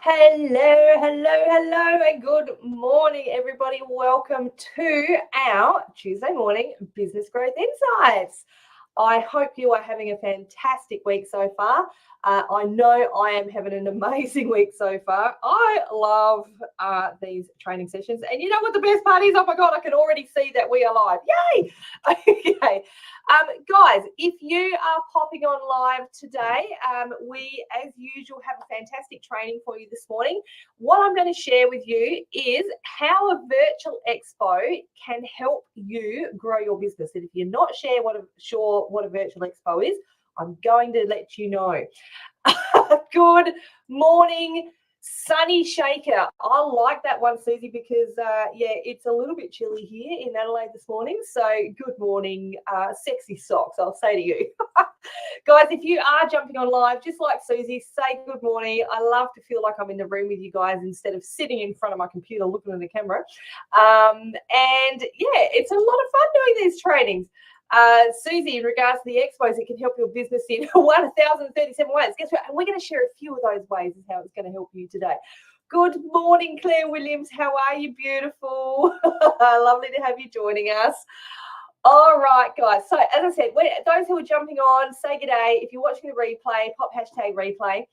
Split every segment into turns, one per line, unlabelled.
Hello, and good morning, everybody. Welcome to our Tuesday morning Business Growth Insights. I hope you are having a fantastic week so far. I know I am having an amazing week so far. I love these training sessions. And you know what the best part is? Oh my God, I can already see that we are live. Yay! Okay. Guys, if you are popping on live today, we, as usual, have a fantastic training for you this morning. What I'm going to share with you is how a virtual expo can help you grow your business. And if you're not sure what a virtual expo is, I'm going to let you know. Good morning, Sunny Shaker. I like that one, Susie, because it's a little bit chilly here in Adelaide this morning. So good morning, sexy socks, I'll say to you. Guys, if you are jumping on live, just like Susie, say good morning. I love to feel like I'm in the room with you guys instead of sitting in front of my computer looking at the camera. It's a lot of fun doing these trainings. Susie, in regards to the expos, it can help your business in 1,037 ways. Guess what? And we're going to share a few of those ways is how it's going to help you today. Good morning, Claire Williams. How are you? Beautiful. Lovely to have you joining us. All right, guys. So as I said, those who are jumping on, say good day. If you're watching the replay, pop hashtag replay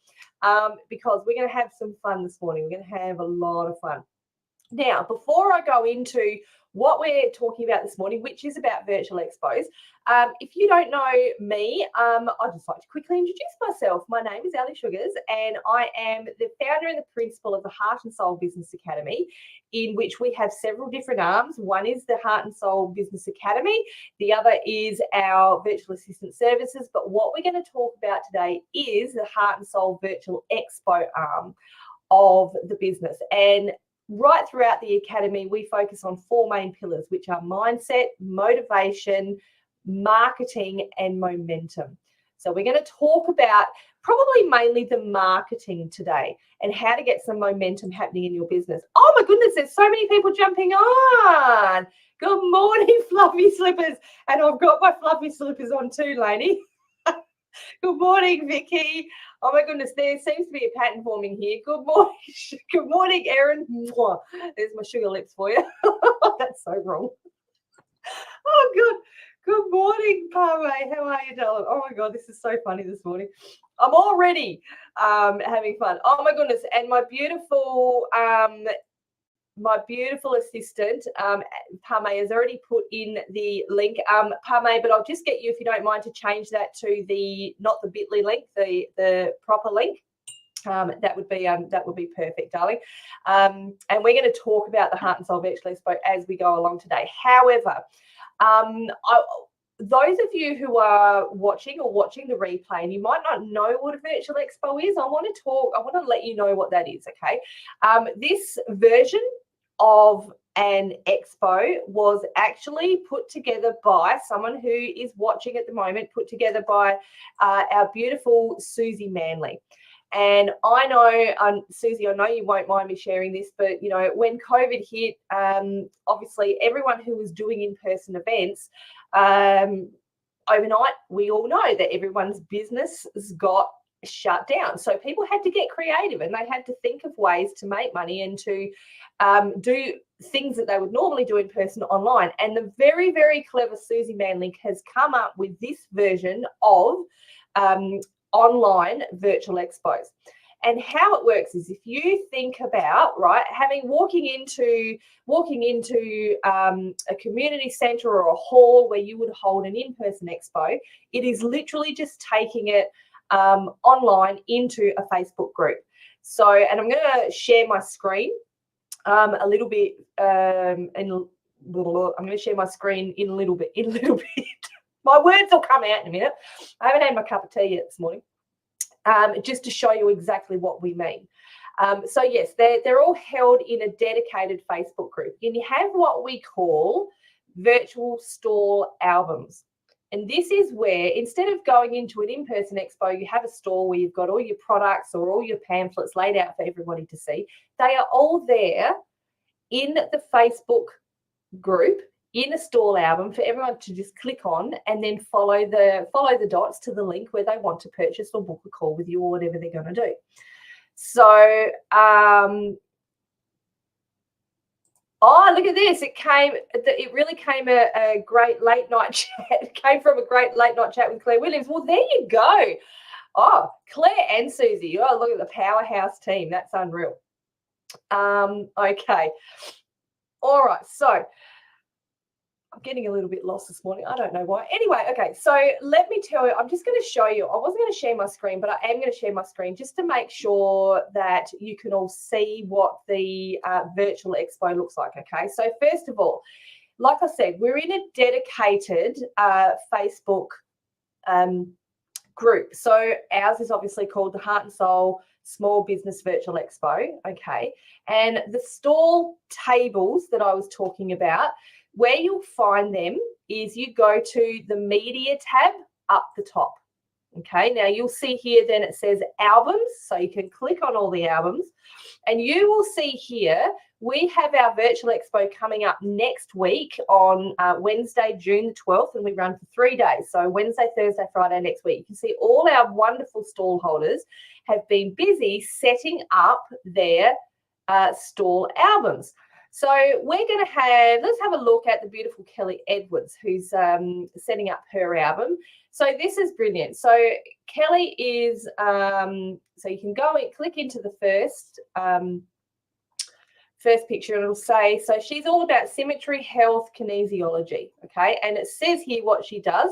because we're going to have some fun this morning. We're going to have a lot of fun. Now, before I go into what we're talking about this morning, which is about virtual expos, if you don't know me, I'd just like to quickly introduce myself. My name is Ali Sugars, and I am the founder and the principal of the Heart and Soul Business Academy, in which we have several different arms. One is the Heart and Soul Business Academy. The other is our virtual assistant services. But what we're going to talk about today is the Heart and Soul Virtual Expo arm of the business. And right throughout the academy, we focus on four main pillars, which are mindset, motivation, marketing, and momentum. So we're going to talk about probably mainly the marketing today and how to get some momentum happening in your business. Oh my goodness, there's so many people jumping on. Good morning, Fluffy Slippers. And I've got my Fluffy Slippers on too, Lainey. Good morning, Vicky. Oh my goodness, there seems to be a pattern forming here. Good morning, good morning, Erin. There's my sugar lips for you. That's so wrong. Oh, good. Good morning, Parway. How are you, darling? Oh my God, this is so funny this morning. I'm already having fun. Oh my goodness, and my beautiful assistant, Parme, has already put in the link. Parme, but I'll just get you, if you don't mind, to change that to not the bit.ly link, the proper link. That would be perfect, darling. And we're going to talk about the Heart and Soul Virtual Expo as we go along today. However, those of you who are watching the replay and you might not know what a virtual expo is, I want to let you know what that is, okay? This version of an expo was actually put together by someone who is watching at the moment, put together by our beautiful Susie Manley. And I know, Susie, I know you won't mind me sharing this, but, you know, when COVID hit, obviously everyone who was doing in-person events, overnight, we all know that everyone's business got shut down. So people had to get creative and they had to think of ways to make money and to do things that they would normally do in person online. And the very, very clever Susie Manley has come up with this version of online virtual expos. And how it works is, if you think about, right, walking into a community centre or a hall where you would hold an in-person expo, it is literally just taking it online into a Facebook group. So, and I'm going to share my screen a little bit, and I'm going to share my screen in a little bit. My words will come out in a minute. I haven't had my cup of tea yet this morning, just to show you exactly what we mean. So yes, they're all held in a dedicated Facebook group. And you have what we call virtual stall albums. And this is where, instead of going into an in-person expo, you have a store where you've got all your products or all your pamphlets laid out for everybody to see. They are all there in the Facebook group, in a stall album for everyone to just click on and then follow the dots to the link where they want to purchase or book a call with you or whatever they're going to do. So, oh, look at this. It really came a great late night chat. It came from a great late night chat with Claire Williams. Well, there you go. Oh, Claire and Susie. Oh, look at the powerhouse team. That's unreal. Okay. All right. So I'm getting a little bit lost this morning. I don't know why. Anyway, okay. So let me tell you, I'm just going to show you. I wasn't going to share my screen, but I am going to share my screen just to make sure that you can all see what the virtual expo looks like. Okay. So first of all, like I said, we're in a dedicated Facebook group. So ours is obviously called the Heart and Soul Small Business Virtual Expo. Okay. And the stall tables that I was talking about, where you'll find them is you go to the media tab up the top. Okay. Now you'll see here then it says albums. So you can click on all the albums and you will see here we have our virtual expo coming up next week on Wednesday, June the 12th, and we run for 3 days. So Wednesday, Thursday, Friday next week. You can see all our wonderful stall holders have been busy setting up their stall albums. So we're going to let's have a look at the beautiful Kelly Edwards, who's setting up her album. So this is brilliant. So Kelly is, so you can go and click into the first picture and it'll say, so she's all about symmetry, health, kinesiology, okay? And it says here what she does,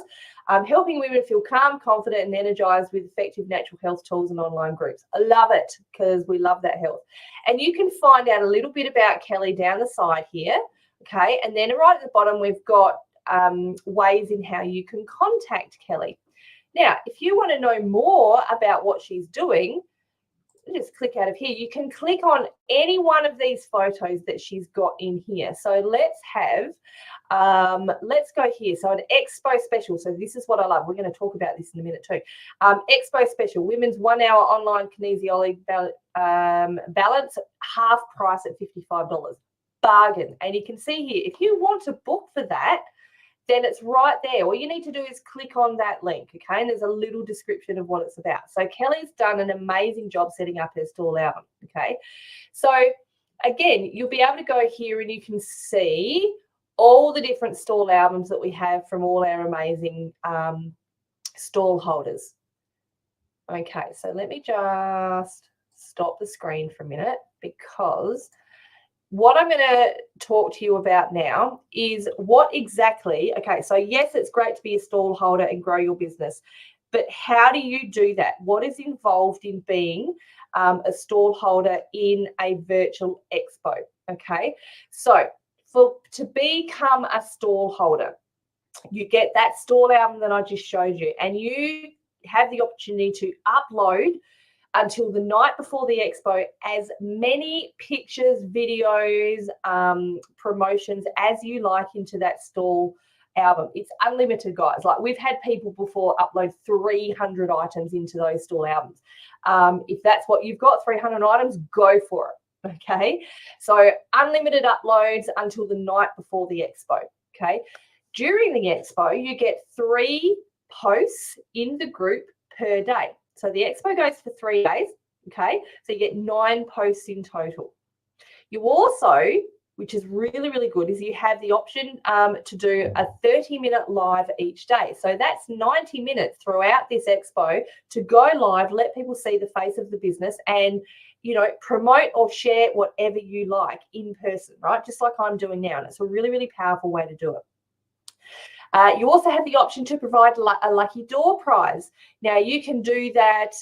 helping women feel calm, confident and energized with effective natural health tools and online groups. I love it because we love that health. And you can find out a little bit about Kelly down the side here, okay? And then right at the bottom, we've got ways in how you can contact Kelly. Now, if you want to know more about what she's doing, just click out of here. You can click on any one of these photos that she's got in here. So let's go here. So an Expo special. So this is what I love. We're going to talk about this in a minute too. Expo special, women's 1 hour online kinesiology balance, half price at $55. Bargain. And you can see here, if you want to book for that, then it's right there. All you need to do is click on that link, okay? And there's a little description of what it's about. So Kelly's done an amazing job setting up her stall album, okay? So again, you'll be able to go here and you can see all the different stall albums that we have from all our amazing stall holders. Okay, so let me just stop the screen for a minute because what I'm going to talk to you about now is what exactly, okay, so yes, it's great to be a stall holder and grow your business, but how do you do that? What is involved in being a stall holder in a virtual expo, okay? So to become a stall holder, you get that stall album that I just showed you and you have the opportunity to upload until the night before the expo as many pictures, videos, promotions as you like into that stall album. It's unlimited, guys. Like we've had people before upload 300 items into those stall albums. If that's what you've got, 300 items, go for it. Okay. So unlimited uploads until the night before the expo. Okay. During the expo, you get 3 posts in the group per day. So the expo goes for 3 days, okay? So you get 9 posts in total. You also, which is really, really good, is you have the option to do a 30-minute live each day. So that's 90 minutes throughout this expo to go live, let people see the face of the business and, you know, promote or share whatever you like in person, right? Just like I'm doing now. And it's a really, really powerful way to do it. You also have the option to provide a lucky door prize. Now you can do that.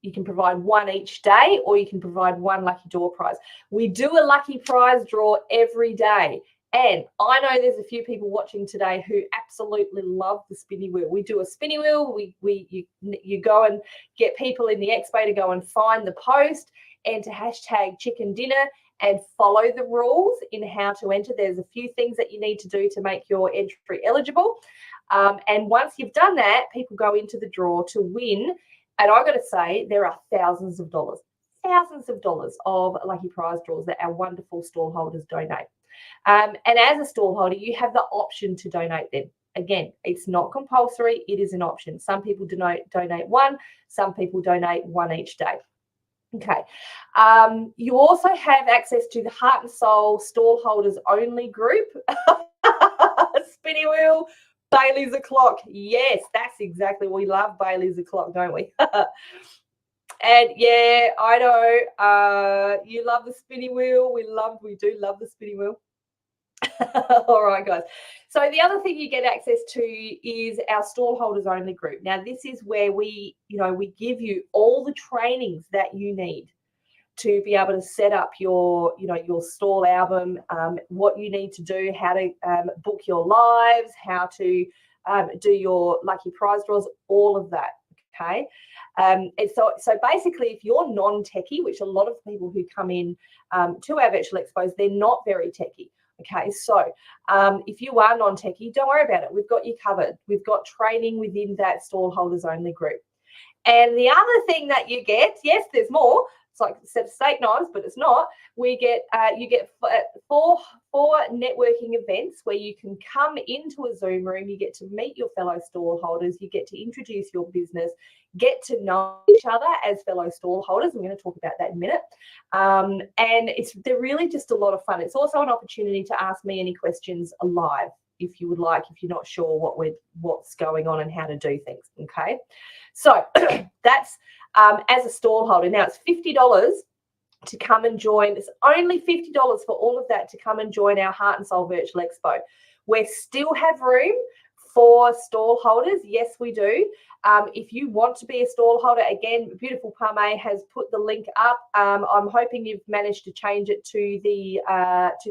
You can provide one each day, or you can provide one lucky door prize. We do a lucky prize draw every day, and I know there's a few people watching today who absolutely love the spinny wheel. We do a spinny wheel. You go and get people in the expo to go and find the post, enter hashtag chicken dinner, and follow the rules in how to enter. There's a few things that you need to do to make your entry eligible. And once you've done that, people go into the draw to win. And I've got to say, there are thousands of dollars of lucky prize draws that our wonderful stall holders donate. And as a stall holder, you have the option to donate them. Again, it's not compulsory. It is an option. Some people donate one. Some people donate one each day. Okay. You also have access to the Heart and Soul stall holders only group. Spinny wheel, Bailey's o'clock. Yes, that's exactly. We love Bailey's o'clock, don't we? And yeah, I know you love the spinny wheel. We do love the spinny wheel. All right, guys. So the other thing you get access to is our stall holders only group. Now, this is where we give you all the trainings that you need to be able to set up your stall album, what you need to do, how to book your lives, how to do your lucky prize draws, all of that. Okay. And so basically, if you're non-techie, which a lot of people who come in to our virtual expos, they're not very techie. Okay, so if you are non-techie, don't worry about it. We've got you covered. We've got training within that stall holders only group. And the other thing that you get, yes, there's more. It's like a set of steak knives, but it's not. You get four networking events where you can come into a Zoom room. You get to meet your fellow stall holders. You get to introduce your business, get to know each other as fellow stall holders. I'm going to talk about that in a minute. And they're really just a lot of fun. It's also an opportunity to ask me any questions live if you would like, if you're not sure what's going on and how to do things. Okay, so that's as a stall holder. Now it's $50 to come and join. It's only $50 for all of that to come and join our Heart and Soul Virtual Expo. We still have room for stall holders. Yes, we do. If you want to be a stall holder, again, Beautiful Parme has put the link up. I'm hoping you've managed to change it to the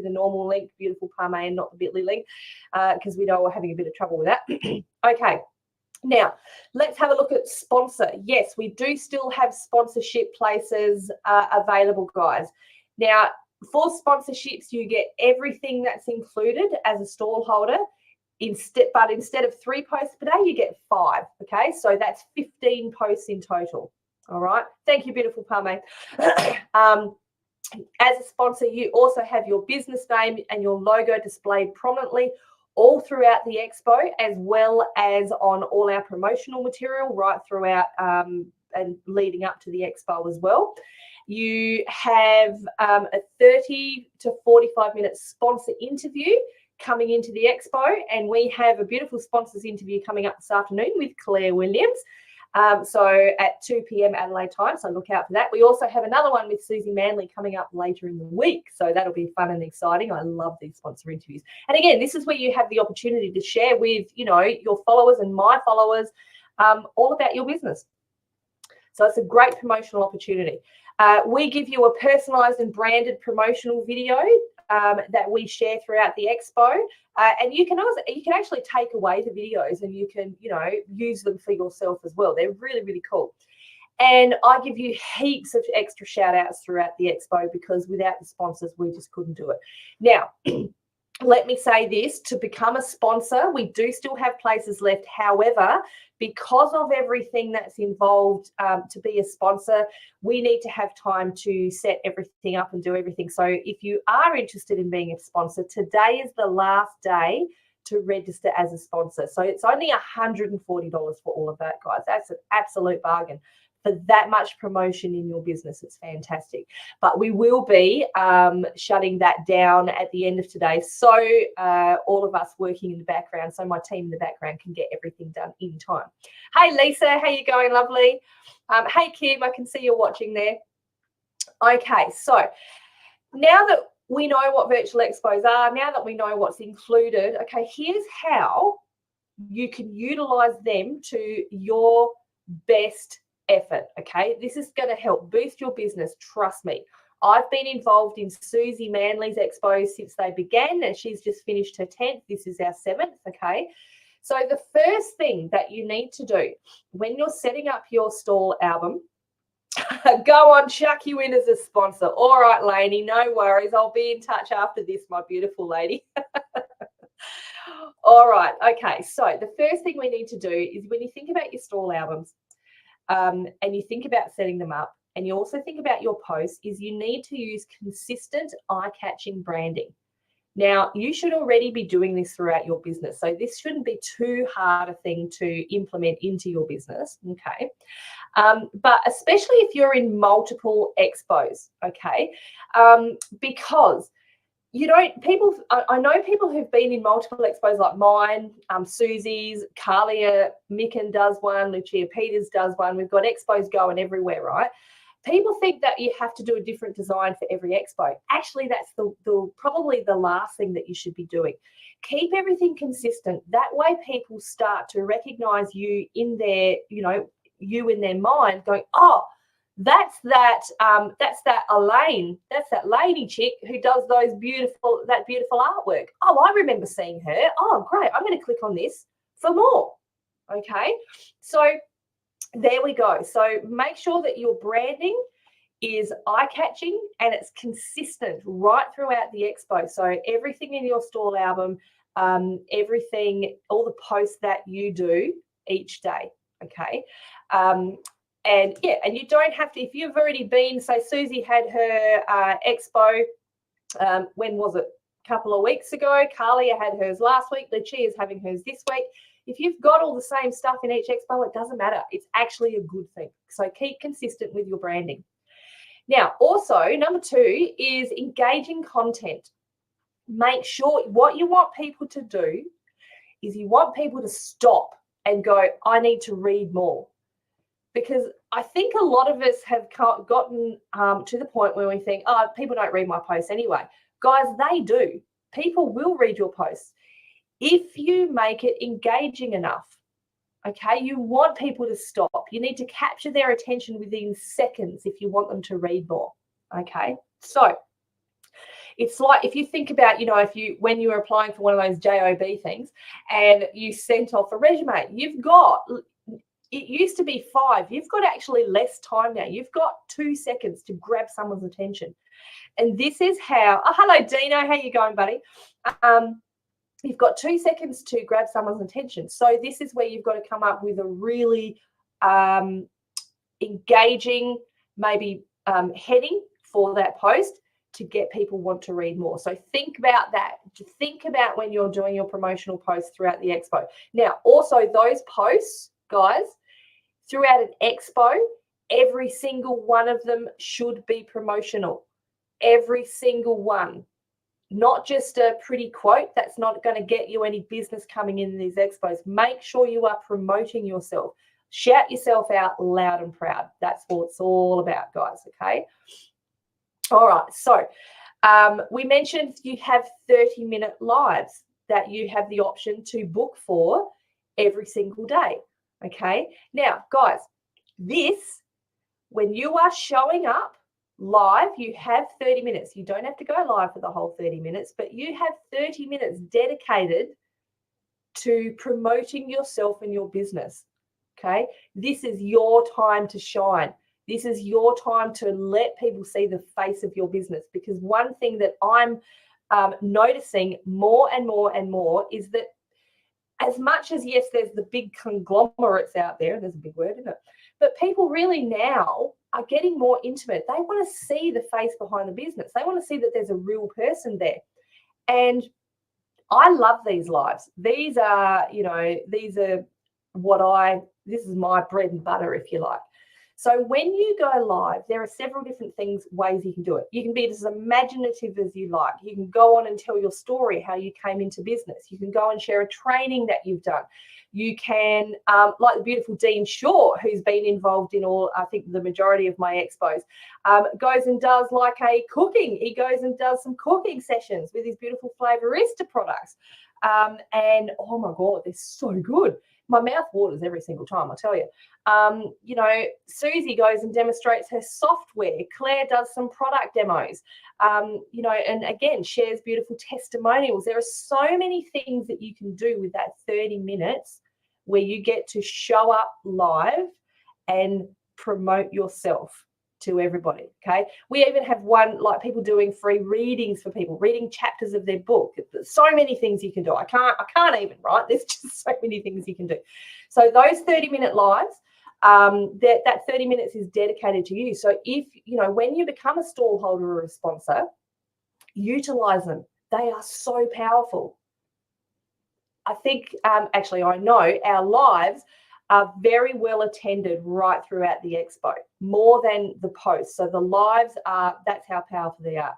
normal link, Beautiful Parme, and not the Bitly link, because we know we're having a bit of trouble with that. Okay. Now, let's have a look at sponsor. Yes, we do still have sponsorship places available, guys. Now, for sponsorships, you get everything that's included as a stall holder. But instead of 3 posts per day, you get 5. Okay, so that's 15 posts in total. All right. Thank you, Beautiful Parme. As a sponsor, you also have your business name and your logo displayed prominently all throughout the expo, as well as on all our promotional material right throughout and leading up to the expo as well. You have a 30 to 45-minute sponsor interview coming into the expo, and we have a beautiful sponsors interview coming up this afternoon with Claire Williams. So at 2 p.m. Adelaide time, so look out for that. We also have another one with Susie Manley coming up later in the week, so that'll be fun and exciting. I love these sponsor interviews. And again, this is where you have the opportunity to share with, your followers and my followers all about your business. So it's a great promotional opportunity. We give you a personalized and branded promotional video that we share throughout the expo, and you can actually take away the videos and you can use them for yourself as well. They're really, really cool. And I give you heaps of extra shout outs throughout the expo, because without the sponsors we just couldn't do it. Now let me say this, to become a sponsor, we do still have places left. However, because of everything that's involved to be a sponsor, we need to have time to set everything up and do everything. So if you are interested in being a sponsor, today is the last day to register as a sponsor. So it's only $140 for all of that, guys. That's an absolute bargain. For that much promotion in your business, it's fantastic. But we will be shutting that down at the end of today, so all of us working in the background, so my team in the background can get everything done in time. Hey Lisa, how you going? Lovely. Hey Kim, I can see you're watching there. Okay, so now that we know what virtual expos are, now that we know what's included, okay, here's how you can utilize them to your best effort. Okay, this is going to help boost your business, trust me. I've been involved in Susie Manley's expos since they began, and she's just finished her 10th. This is our 7th. Okay, so the first thing that you need to do when you're setting up your stall album, go on, chuck you in as a sponsor. All right, Lainey, no worries, I'll be in touch after this, my beautiful lady. All right, okay, so the first thing we need to do is, when you think about your stall albums, and you think about setting them up, and you also think about your posts, is you need to use consistent eye-catching branding. Now, you should already be doing this throughout your business. So this shouldn't be too hard a thing to implement into your business, okay? But especially if you're in multiple expos, okay? Because you don't, people, I know people who've been in multiple expos like mine, Susie's, Carlia Micken does one, Lucia Peters does one. We've got expos going everywhere, right? People think that you have to do a different design for every expo. Actually, that's probably the last thing that you should be doing. Keep everything consistent. That way people start to recognize you in their, you in their mind going, oh, that's that Elaine, that's that lady chick who does that beautiful artwork. Oh, I remember seeing her. Oh, great. I'm going to click on this for more. Okay. So there we go. So make sure that your branding is eye-catching and it's consistent right throughout the expo. So everything in your stall album, everything, all the posts that you do each day, okay? And you don't have to, if you've already been, say Susie had her expo, when was it? A couple of weeks ago. Carlia had hers last week. Lucia's having hers this week. If you've got all the same stuff in each expo, it doesn't matter. It's actually a good thing. So keep consistent with your branding. Now, also, number 2 is engaging content. Make sure what you want people to do is you want people to stop and go, I need to read more. Because I think a lot of us have gotten to the point where we think, oh, people don't read my posts anyway. Guys, they do. People will read your posts if you make it engaging enough. Okay, you want people to stop. You need to capture their attention within seconds if you want them to read more. Okay, so it's like if you think about, when you were applying for one of those job things and you sent off a resume, it used to be 5. You've got actually less time now. You've got 2 seconds to grab someone's attention. And this is how, hello, Dino. How you going, buddy? You've got 2 seconds to grab someone's attention. So this is where you've got to come up with a really engaging, maybe heading for that post to get people want to read more. So think about that. Think about when you're doing your promotional posts throughout the expo. Now, also those posts, guys, throughout an expo, every single one of them should be promotional. Every single one. Not just a pretty quote. That's not going to get you any business coming in these expos. Make sure you are promoting yourself. Shout yourself out loud and proud. That's what it's all about, guys, okay? All right, so we mentioned you have 30-minute lives that you have the option to book for every single day, okay? Now, guys, when you are showing up live, you have 30 minutes. You don't have to go live for the whole 30 minutes, but you have 30 minutes dedicated to promoting yourself and your business, okay? This is your time to shine. This is your time to let people see the face of your business, because one thing that I'm noticing more and more and more is that as much as, yes, there's the big conglomerates out there, there's a big word, isn't it? But people really now are getting more intimate. They want to see the face behind the business. They want to see that there's a real person there. And I love these lives. These are, this is my bread and butter, if you like. So when you go live, there are several different ways you can do it. You can be as imaginative as you like. You can go on and tell your story, how you came into business. You can go and share a training that you've done. You can, like the beautiful Dean Shaw, who's been involved in I think the majority of my expos, goes and does like a cooking. He goes and does some cooking sessions with his beautiful Flavorista products. And oh my God, they're so good. My mouth waters every single time, I tell you. Susie goes and demonstrates her software. Claire does some product demos, and again, shares beautiful testimonials. There are so many things that you can do with that 30 minutes where you get to show up live and promote yourself to everybody, okay? We even have one, like people doing free readings for people, reading chapters of their book. There's so many things you can do. I can't even, right? There's just so many things you can do. So those 30-minute lives, that 30 minutes is dedicated to you. So if, when you become a stall holder or a sponsor, utilize them. They are so powerful. I think, actually, I know our lives are very well attended right throughout the expo, more than the posts. So the lives are, that's how powerful they are.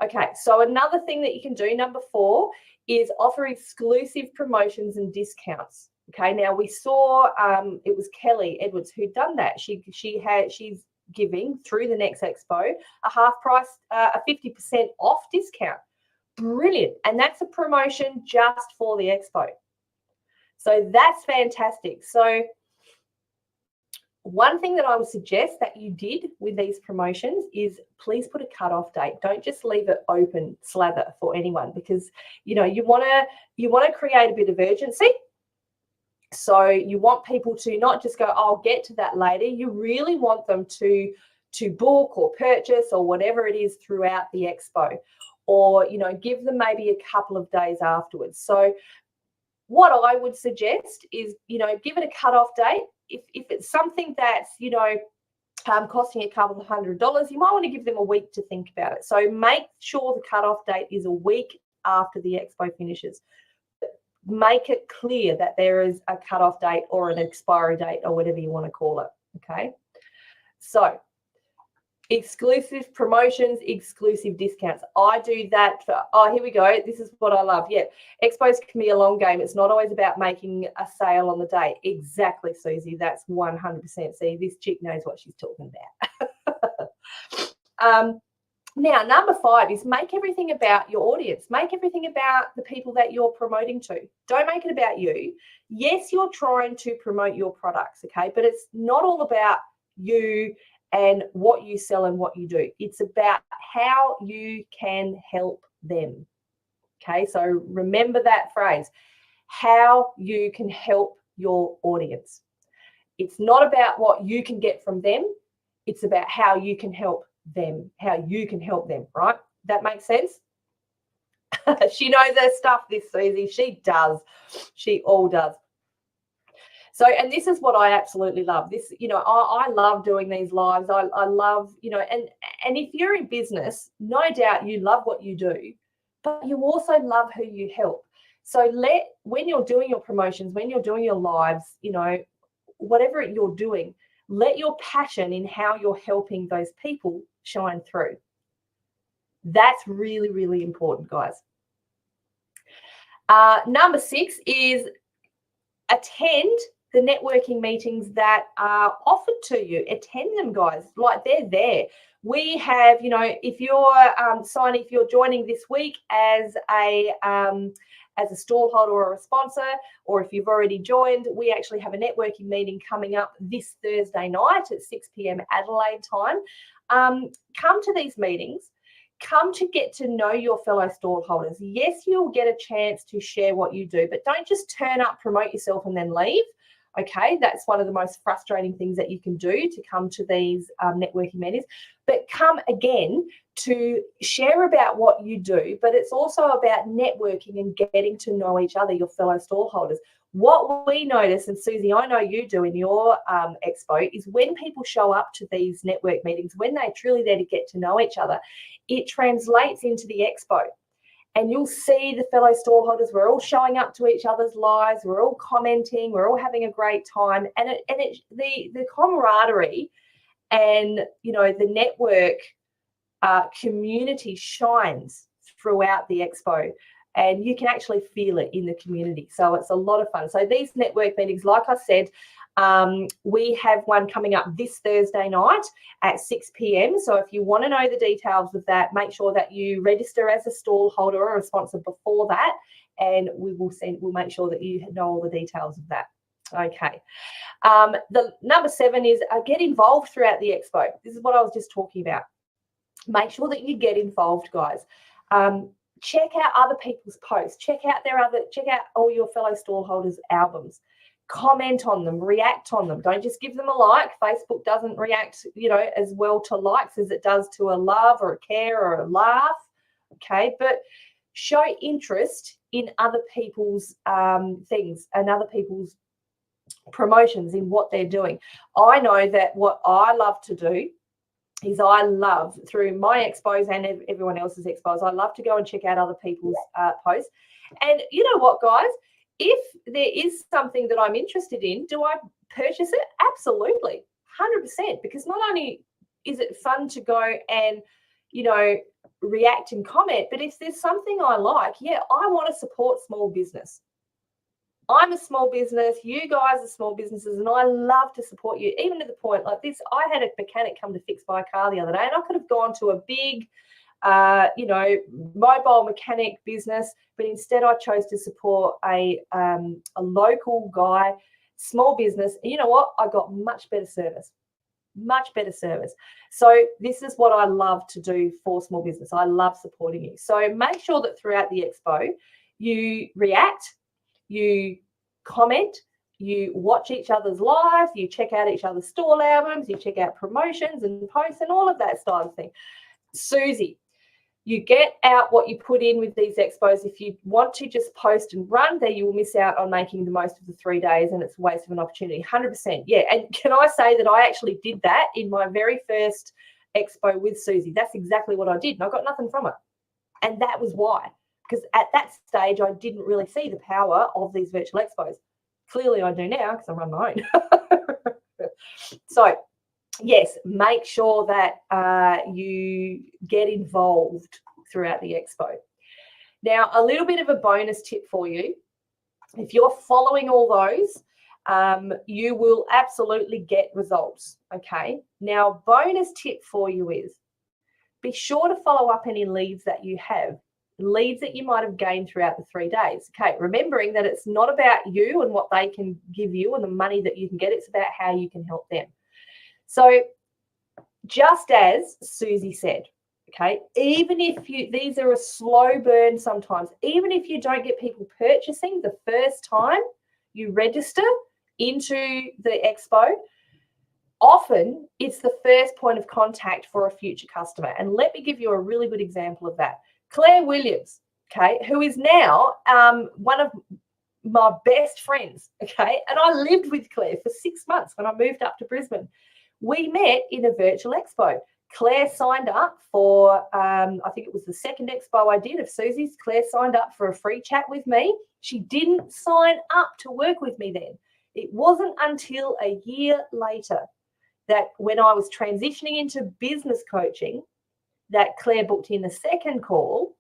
Okay, so another thing that you can do, number 4, is offer exclusive promotions and discounts. Okay, now we saw it was Kelly Edwards who'd done that. She's giving through the next expo a half price, a 50% off discount. Brilliant. And that's a promotion just for the expo. So that's fantastic. So one thing that I would suggest that you did with these promotions is please put a cutoff date. Don't just leave it open slather for anyone, because you want to create a bit of urgency. So you want people to not just go, I'll get to that later. You really want them to book or purchase or whatever it is throughout the expo, or give them maybe a couple of days afterwards. So what I would suggest is, give it a cutoff date. If it's something that's, costing a couple of $100, you might want to give them a week to think about it. So make sure the cutoff date is a week after the expo finishes. Make it clear that there is a cutoff date or an expiry date or whatever you want to call it. Okay. So exclusive promotions, exclusive discounts. I do that for, here we go. This is what I love. Yeah. Expos can be a long game. It's not always about making a sale on the day. Exactly, Susie. That's 100%. See, this chick knows what she's talking about. Now, number 5 is make everything about your audience. Make everything about the people that you're promoting to. Don't make it about you. Yes, you're trying to promote your products, okay? But it's not all about you and what you sell and what you do. It's about how you can help them. Okay, so remember that phrase, how you can help your audience. It's not about what you can get from them. It's about how you can help them, right? That makes sense? She knows her stuff, this Susie. She does. She all does. So, and this is what I absolutely love. This, I love doing these lives. I love, and if you're in business, no doubt you love what you do, but you also love who you help. So when you're doing your promotions, when you're doing your lives, whatever you're doing, let your passion in how you're helping those people shine through. That's really, really important, guys. Number 6 is attend the networking meetings that are offered to you. Attend them, guys. Like, they're there. We have, if you're joining this week as a stallholder or a sponsor, or if you've already joined, we actually have a networking meeting coming up this Thursday night at 6 p.m. Adelaide time. Come to these meetings. Come to get to know your fellow stallholders. Yes, you'll get a chance to share what you do, but don't just turn up, promote yourself, and then leave. Okay, that's one of the most frustrating things that you can do, to come to these networking meetings. But come again to share about what you do, but it's also about networking and getting to know each other, your fellow stallholders. What we notice, and Susie, I know you do in your expo, is when people show up to these network meetings, when they're truly there to get to know each other, it translates into the expo. And you'll see the fellow stallholders, we're all showing up to each other's lives, we're all commenting, we're all having a great time. And the camaraderie and, the network community shines throughout the expo. And you can actually feel it in the community. So it's a lot of fun. So these network meetings, like I said, we have one coming up this Thursday night at 6 p.m. So if you want to know the details of that, make sure that you register as a stallholder or a sponsor before that, and we'll make sure that you know all the details of that. Okay. The number 7 is get involved throughout the expo. This is what I was just talking about. Make sure that you get involved, guys. Check out other people's posts. Check out all your fellow stallholders' albums. Comment on them, react on them. Don't just give them a like. Facebook doesn't react, as well to likes as it does to a love or a care or a laugh. Okay, but show interest in other people's things and other people's promotions, in what they're doing. I know that what I love to do is I love, through my expos and everyone else's expos, I love to go and check out other people's posts. And you know what, guys? If there is something that I'm interested in, do I purchase it? Absolutely, 100%. Because not only is it fun to go and, react and comment, but if there's something I like, yeah, I want to support small business. I'm a small business, you guys are small businesses, and I love to support you, even to the point like this. I had a mechanic come to fix my car the other day, and I could have gone to a big, mobile mechanic business, but instead I chose to support a local guy, small business. And you know what? I got much better service. So this is what I love to do for small business. I love supporting you. So make sure that throughout the expo, you react, you comment, you watch each other's lives, you check out each other's stall albums, you check out promotions and posts and all of that style of thing. Susie, you get out what you put in with these expos. If you want to just post and run there, you will miss out on making the most of the 3 days, and it's a waste of an opportunity. 100%. Yeah. And can I say that I actually did that in my very first expo with Susie? That's exactly what I did, and I got nothing from it. And that was why. Because at that stage, I didn't really see the power of these virtual expos. Clearly, I do now because I run my own. So, yes, make sure that you get involved throughout the expo. Now, a little bit of a bonus tip for you. If you're following all those, you will absolutely get results, okay? Now, bonus tip for you is be sure to follow up any leads that you have, leads that you might have gained throughout the 3 days. Okay, remembering that it's not about you and what they can give you and the money that you can get, it's about how you can help them. So just as Susie said, okay, even if these are a slow burn sometimes, even if you don't get people purchasing the first time you register into the expo, often it's the first point of contact for a future customer. And let me give you a really good example of that. Claire Williams, okay, who is now one of my best friends, okay, and I lived with Claire for 6 months when I moved up to Brisbane. We met in a virtual expo. Claire signed up for, I think it was the second expo I did of Susie's. Claire signed up for a free chat with me. She didn't sign up to work with me then. It wasn't until a year later that when I was transitioning into business coaching that Claire booked in a second call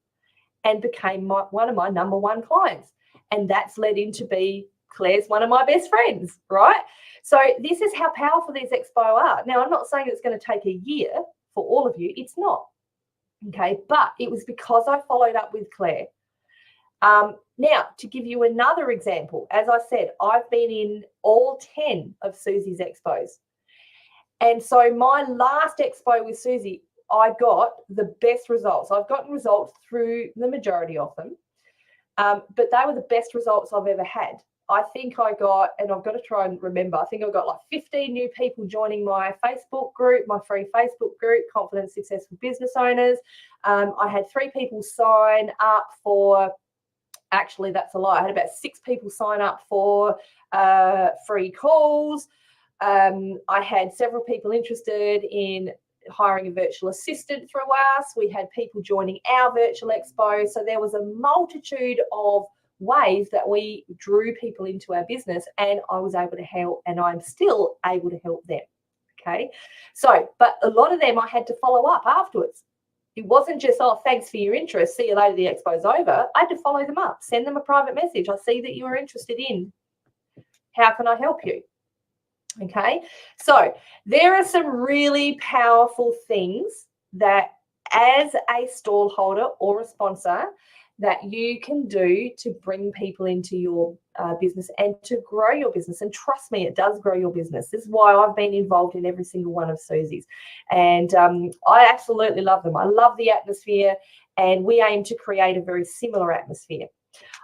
and became one of my number one clients. And that's led into be Claire's one of my best friends, right? So this is how powerful these expo are. Now, I'm not saying it's going to take a year for all of you. It's not, okay? But it was because I followed up with Claire. Now, to give you another example, as I said, I've been in all 10 of Susie's expos. And so my last expo with Susie, I got the best results. I've gotten results through the majority of them, but they were the best results I've ever had. I think I got, and I've got to try and remember, I think I got like 15 new people joining my Facebook group, my free Facebook group, Confident Successful Business Owners. I had 3 people sign up for, actually that's a lie, I had about 6 people sign up for free calls. I had several people interested in hiring a virtual assistant through us. We had people joining our virtual expo. So there was a multitude of ways that we drew people into our business, and I was able to help, and I'm still able to help them. Okay. So, but a lot of them I had to follow up afterwards. It wasn't just, oh, thanks for your interest, see you later, the expo's over. I had to follow them up, send them a private message. I see that you are interested in, how can I help you? Okay, so there are some really powerful things that as a stall holder or a sponsor that you can do to bring people into your business and to grow your business. And trust me, it does grow your business. This is why I've been involved in every single one of Susie's. And I absolutely love them. I love the atmosphere, and we aim to create a very similar atmosphere.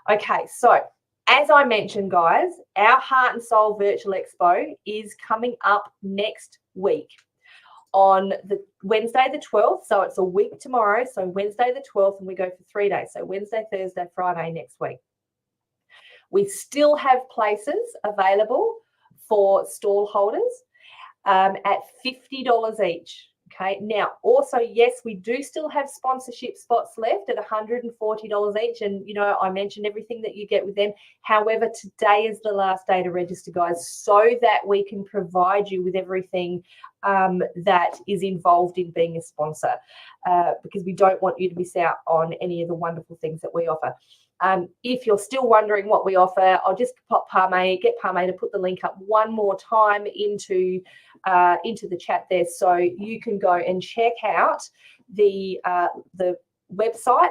Okay, so as I mentioned, guys, our Heart and Soul Virtual Expo is coming up next week on the Wednesday the 12th. So it's a week tomorrow. So Wednesday the 12th, and we go for 3 days. So Wednesday, Thursday, Friday next week. We still have places available for stall holders at $50 each. Okay, now also, yes, we do still have sponsorship spots left at $140 each. And, you know, I mentioned everything that you get with them. However, today is the last day to register, guys, so that we can provide you with everything that is involved in being a sponsor, because we don't want you to miss out on any of the wonderful things that we offer. If you're still wondering what we offer, I'll just get Parme to put the link up one more time into the chat there, so you can go and check out the website,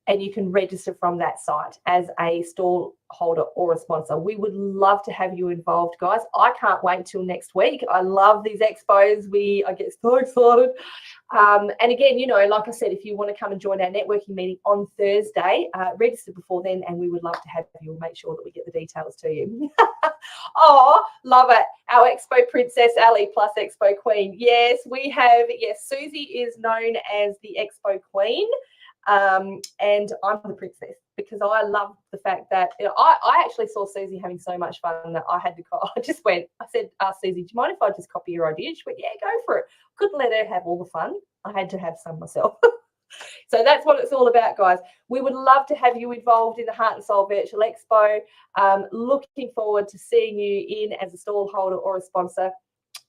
and you can register from that site as a stall holder or a sponsor. We would love to have you involved, guys. I can't wait till next week. I love these expos. I get so excited. And again, you know, like I said, if you want to come and join our networking meeting on Thursday, register before then, and we would love to have you. We'll make sure that we get the details to you. Oh, love it. Our Expo Princess Ali plus Expo Queen. Yes, we have. Yes, Susie is known as the Expo Queen. And I'm the princess, because I love the fact that, you know, I actually saw Susie having so much fun that I had to call. I said, Susie, do you mind if I just copy your idea? She went, yeah, go for it. Couldn't let her have all the fun. I had to have some myself. So that's what it's all about, guys. We would love to have you involved in the Heart and Soul Virtual Expo. Looking forward to seeing you in as a stall holder or a sponsor.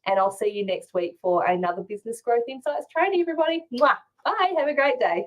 And I'll see you next week for another Business Growth Insights training, everybody. Mwah. Bye. Have a great day.